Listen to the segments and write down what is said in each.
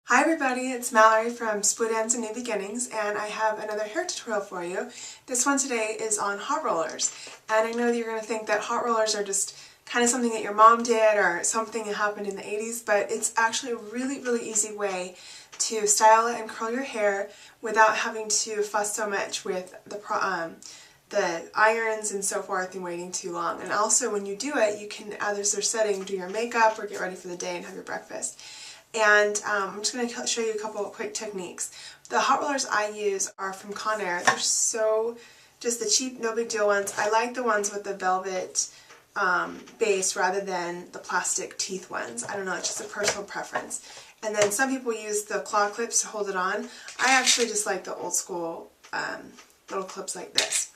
Hi everybody, it's Mallory from Split Ends and New Beginnings, and I have another hair tutorial for you. This one today is on hot rollers, and I know that you're going to think that hot rollers are just kind of something that your mom did or something that happened in the 80s, but it's actually a really easy way to style and curl your hair without having to fuss so much with the irons and so forth and waiting too long. And also when you do it, you can, as they're setting, do your makeup or get ready for the day and have your breakfast. And I'm just going to show you a couple of quick techniques. The hot rollers I use are from Conair. They're so, just the cheap, no big deal ones. I like the ones with the velvet base rather than the plastic teeth ones. I don't know, it's just a personal preference. And then some people use the claw clips to hold it on. I actually just like the old school little clips like this.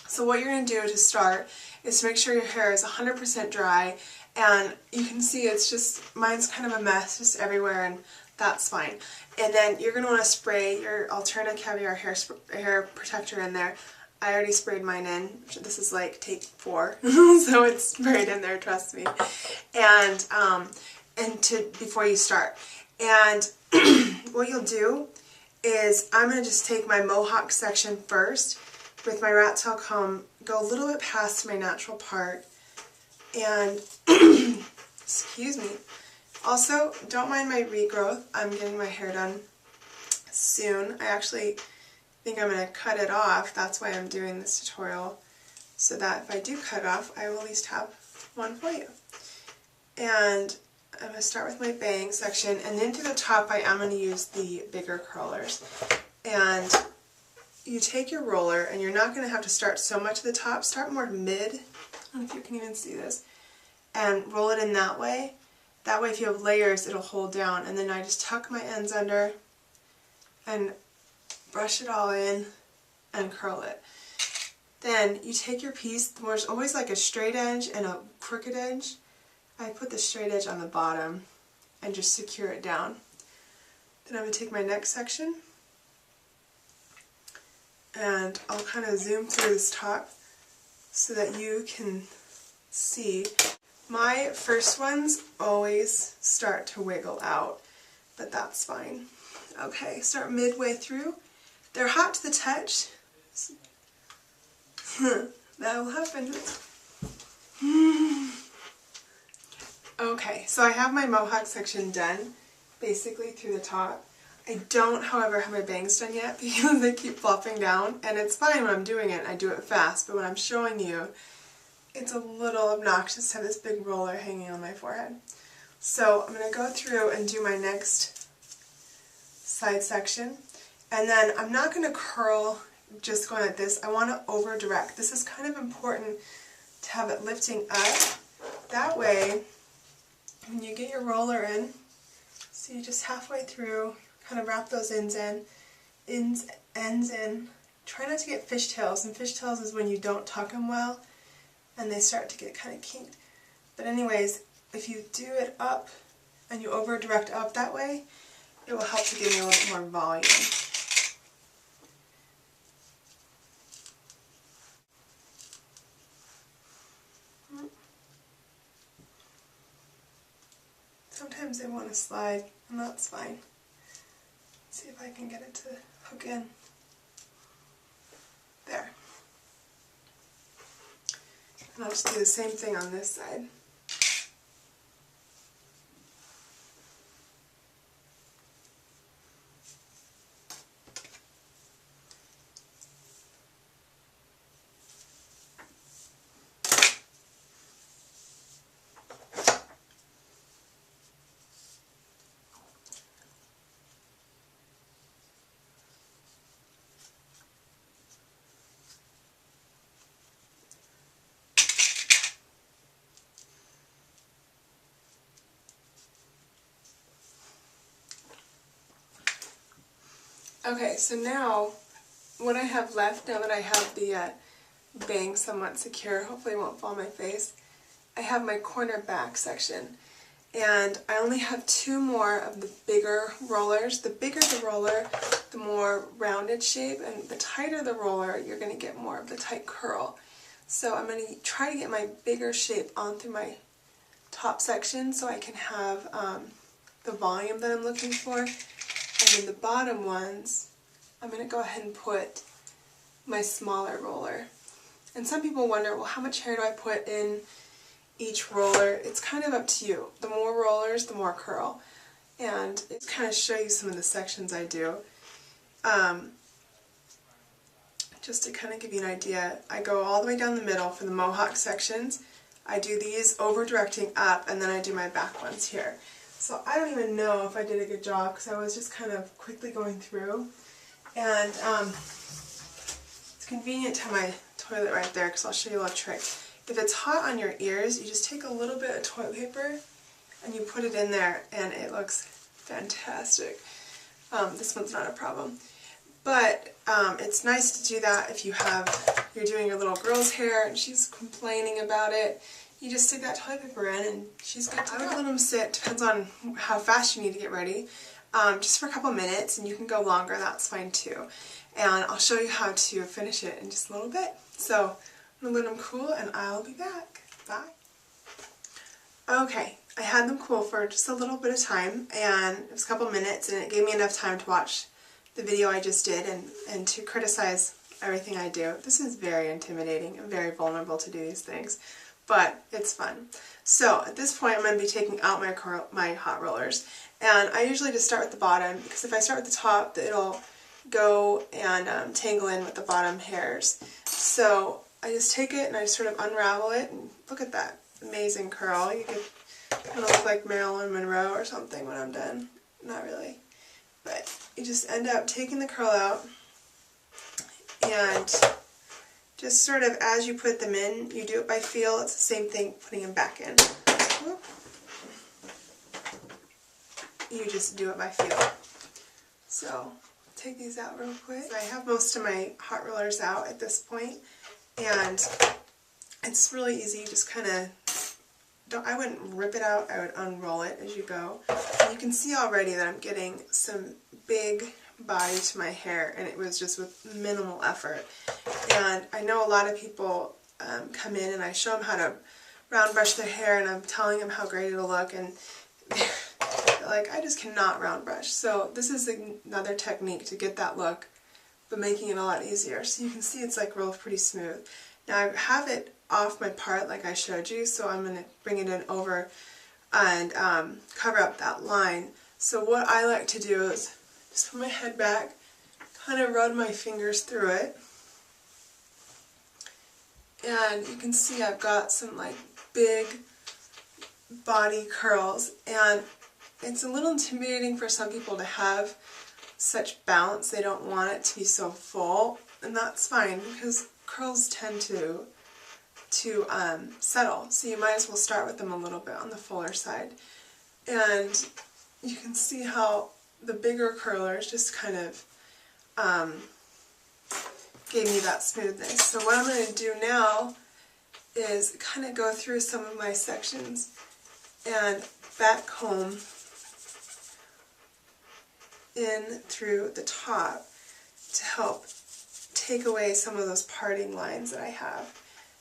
So what you're going to do to start is to make sure your hair is 100% dry, and you can see it's just, mine's kind of a mess just everywhere, and that's fine. And then you're going to want to spray your Alterna Caviar hair protector in there. I already sprayed mine in. This is like take 4, so it's sprayed in there, trust me. And before you start. And what you'll do is I'm going to just take my mohawk section first with my rat tail comb, go a little bit past my natural part, and excuse me. Also, don't mind my regrowth. I'm getting my hair done soon. I actually think I'm going to cut it off. That's why I'm doing this tutorial, so that if I do cut it off, I will at least have one for you. And I'm going to start with my bang section, and then to the top I am going to use the bigger curlers. And you take your roller, and you're not going to have to start so much at the top. Start more mid. I don't know if you can even see this. And roll it in that way. That way if you have layers, it'll hold down. And then I just tuck my ends under and brush it all in and curl it. Then you take your piece, there's always like a straight edge and a crooked edge. I put the straight edge on the bottom and just secure it down. Then I'm going to take my next section, and I'll kind of zoom through this top so that you can see. My first ones always start to wiggle out, but that's fine. Okay, start midway through. They're hot to the touch. That'll happen. Okay, so I have my mohawk section done, basically through the top. I don't, however, have my bangs done yet because they keep flopping down, and it's fine when I'm doing it, I do it fast, but when I'm showing you, it's a little obnoxious to have this big roller hanging on my forehead. So I'm going to go through and do my next side section, and then I'm not going to curl just going like this. I want to over direct. This is kind of important to have it lifting up. That way, when you get your roller in, so you just halfway through, kind of wrap those ends in. Try not to get fishtails, and fishtails is when you don't tuck them well and they start to get kind of kinked. But anyways, if you do it up and you over direct up that way, it will help to give me a little bit more volume. Sometimes they want to slide, and that's fine. Let's see if I can get it to hook in. There. And I'll just do the same thing on this side. Okay, so now what I have left, now that I have the bang somewhat secure, hopefully it won't fall on my face, I have my corner back section. And I only have 2 more of the bigger rollers. The bigger the roller, the more rounded shape, and the tighter the roller, you're going to get more of the tight curl. So I'm going to try to get my bigger shape on through my top section so I can have the volume that I'm looking for. And then the bottom ones, I'm going to go ahead and put my smaller roller. And some people wonder, well, how much hair do I put in each roller? It's kind of up to you. The more rollers, the more curl. And it's kind of show you some of the sections I do. Just to kind of give you an idea, I go all the way down the middle for the mohawk sections. I do these over directing up, and then I do my back ones here. So I don't even know if I did a good job because I was just kind of quickly going through. And it's convenient to have my toilet right there because I'll show you a little trick. If it's hot on your ears, you just take a little bit of toilet paper and you put it in there and it looks fantastic. This one's not a problem. But it's nice to do that if you're doing your little girl's hair and she's complaining about it. You just stick that toilet paper in and she's good to go. I would let them sit, depends on how fast you need to get ready, just for a couple minutes, and you can go longer, that's fine too. And I'll show you how to finish it in just a little bit. So I'm going to let them cool and I'll be back. Bye. Okay, I had them cool for just a little bit of time, and it was a couple minutes, and it gave me enough time to watch the video I just did and to criticize everything I do. This is very intimidating. I'm very vulnerable to do these things, but it's fun. So at this point I'm going to be taking out my hot rollers, and I usually just start with the bottom because if I start with the top, it'll go and tangle in with the bottom hairs. So I just take it and I sort of unravel it, and look at that amazing curl. You could kind of look like Marilyn Monroe or something when I'm done. Not really. But you just end up taking the curl out, and just sort of as you put them in, you do it by feel. It's the same thing putting them back in. You just do it by feel. So take these out real quick. So I have most of my hot rollers out at this point, and it's really easy. You just kind of I wouldn't rip it out, I would unroll it as you go. And you can see already that I'm getting some big body to my hair, and it was just with minimal effort. And I know a lot of people come in and I show them how to round brush their hair, and I'm telling them how great it'll look, and they're like, I just cannot round brush. So this is another technique to get that look, but making it a lot easier. So you can see it's like rolled pretty smooth. Now I have it off my part like I showed you, so I'm going to bring it in over and cover up that line. So what I like to do is just put my head back, kind of run my fingers through it, and you can see I've got some like big body curls, and it's a little intimidating for some people to have such bounce. They don't want it to be so full, and that's fine because curls tend to settle, so you might as well start with them a little bit on the fuller side. And you can see how the bigger curlers just kind of gave me that smoothness. So what I'm going to do now is kind of go through some of my sections and back comb in through the top to help take away some of those parting lines that I have.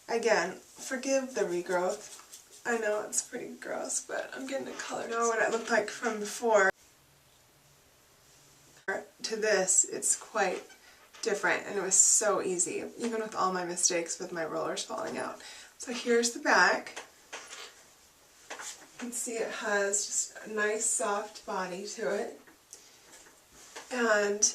Again, forgive the regrowth. I know it's pretty gross, but I'm getting a color. I know what it looked like from before to this. It's quite different, and it was so easy, even with all my mistakes with my rollers falling out. So here's the back. You can see it has just a nice soft body to it, and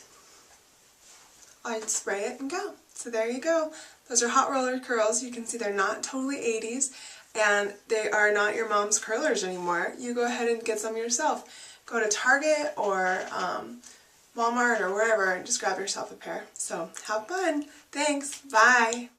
I'd spray it and go. So there you go. Those are hot roller curls. You can see they're not totally 80s, and they are not your mom's curlers anymore. You go ahead and get some yourself. Go to Target or Walmart or wherever and just grab yourself a pair. So have fun. Thanks. Bye.